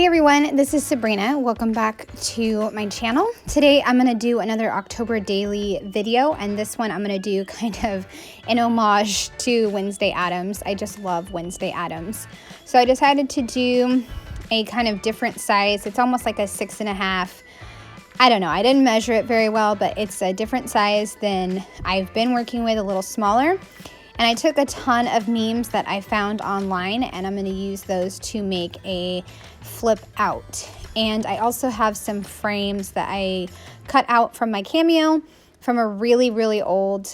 Hey everyone, this is Sabrina. Welcome back to my channel. Today I'm going to do another October daily video, and this one I'm going to do kind of an homage to Wednesday Addams. I just love Wednesday Addams. So I decided to do a kind of different size. It's almost like a 6.5. I don't know, I didn't measure it very well, but it's a different size than I've been working with, a little smaller. And I took a ton of memes that I found online, and I'm going to use those to make a flip out. And I also have some frames that I cut out from my Cameo from a really, really old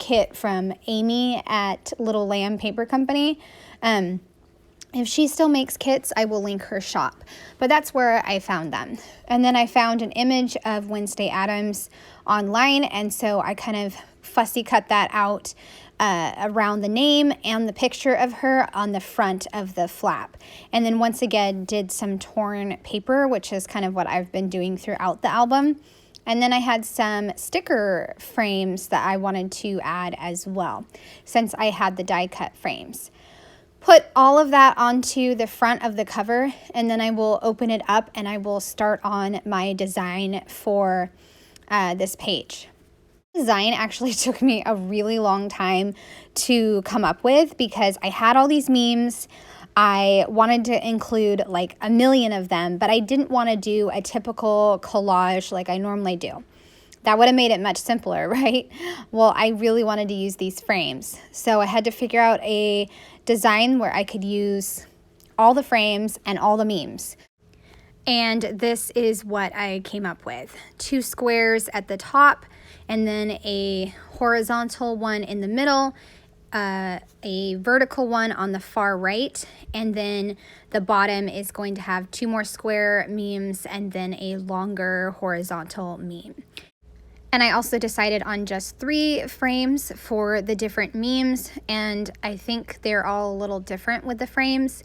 kit from Amy at Little Lamm Paper Company. If she still makes kits, I will link her shop. But that's where I found them. And then I found an image of Wednesday Addams online, and so I kind of fussy cut that out around the name and the picture of her on the front of the flap. And then once again did some torn paper, which is kind of what I've been doing throughout the album. And then I had some sticker frames that I wanted to add as well, since I had the die cut frames. Put all of that onto the front of the cover, and then I will open it up and I will start on my design for this page. Design actually took me a really long time to come up with because I had all these memes. I wanted to include like a million of them, but I didn't want to do a typical collage like I normally do. That would have made it much simpler, right? Well, I really wanted to use these frames. So I had to figure out a design where I could use all the frames and all the memes. And this is what I came up with. 2 squares at the top, and then a horizontal one in the middle, a vertical one on the far right, and then the bottom is going to have 2 more square memes and then a longer horizontal meme. And I also decided on just 3 frames for the different memes, and I think they're all a little different with the frames.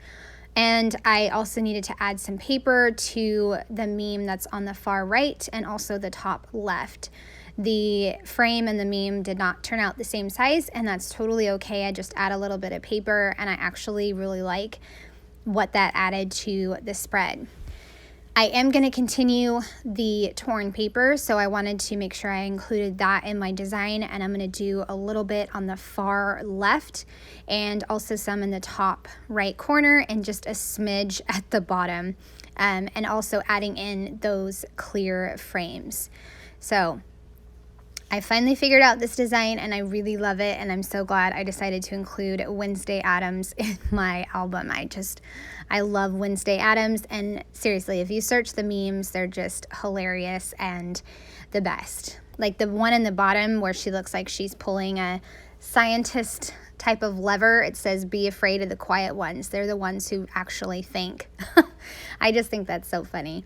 And I also needed to add some paper to the meme that's on the far right and also the top left. The frame and the meme did not turn out the same size, and that's totally okay. I just add a little bit of paper, and I actually really like what that added to the spread. I am going to continue the torn paper, so I wanted to make sure I included that in my design, and I'm going to do a little bit on the far left and also some in the top right corner and just a smidge at the bottom, and also adding in those clear frames. So I finally figured out this design and I really love it, and I'm so glad I decided to include Wednesday Addams in my album. I love Wednesday Addams, and seriously, if you search the memes, they're just hilarious and the best. Like the one in the bottom where she looks like she's pulling a scientist type of lever, it says, "Be afraid of the quiet ones." They're the ones who actually think. I just think that's so funny.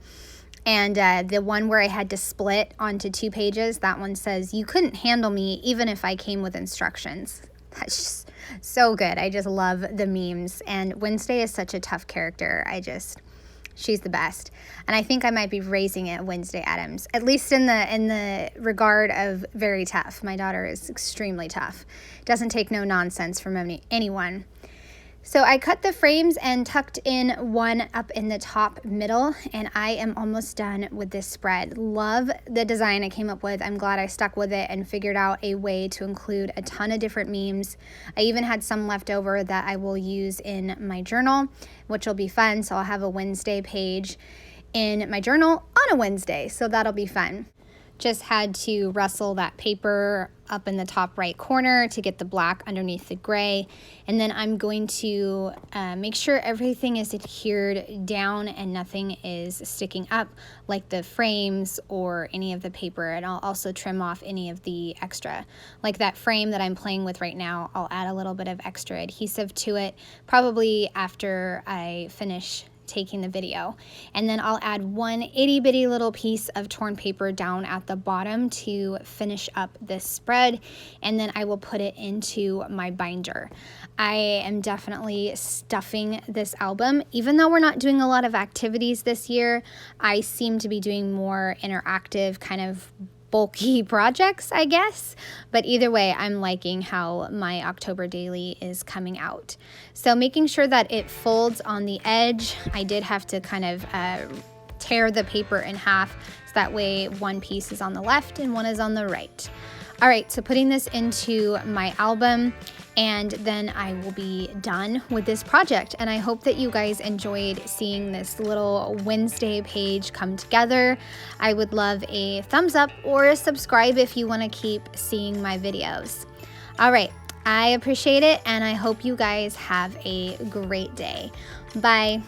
And the one where I had to split onto 2 pages, that one says, "You couldn't handle me even if I came with instructions." That's just so good. I just love the memes. And Wednesday is such a tough character. She's the best. And I think I might be raising it Wednesday Addams, at least in the regard of very tough. My daughter is extremely tough. Doesn't take no nonsense from anyone. So I cut the frames and tucked in one up in the top middle, and I am almost done with this spread. Love the design I came up with. I'm glad I stuck with it and figured out a way to include a ton of different memes. I even had some left over that I will use in my journal, which will be fun. So I'll have a Wednesday page in my journal on a Wednesday, so that'll be fun. Just had to rustle that paper up in the top right corner to get the black underneath the gray. And then I'm going to make sure everything is adhered down and nothing is sticking up, like the frames or any of the paper. And I'll also trim off any of the extra. Like that frame that I'm playing with right now, I'll add a little bit of extra adhesive to it, probably after I finish taking the video. And then I'll add one itty bitty little piece of torn paper down at the bottom to finish up this spread, and then I will put it into my binder. I am definitely stuffing this album. Even though we're not doing a lot of activities this year, I seem to be doing more interactive kind of bulky projects, I guess. But either way, I'm liking how my October daily is coming out. So making sure that it folds on the edge, I did have to kind of tear the paper in half, so that way one piece is on the left and one is on the right. All right, so putting this into my album, and then I will be done with this project. And I hope that you guys enjoyed seeing this little Wednesday page come together. I would love a thumbs up or a subscribe if you want to keep seeing my videos. All right, I appreciate it, and I hope you guys have a great day. Bye.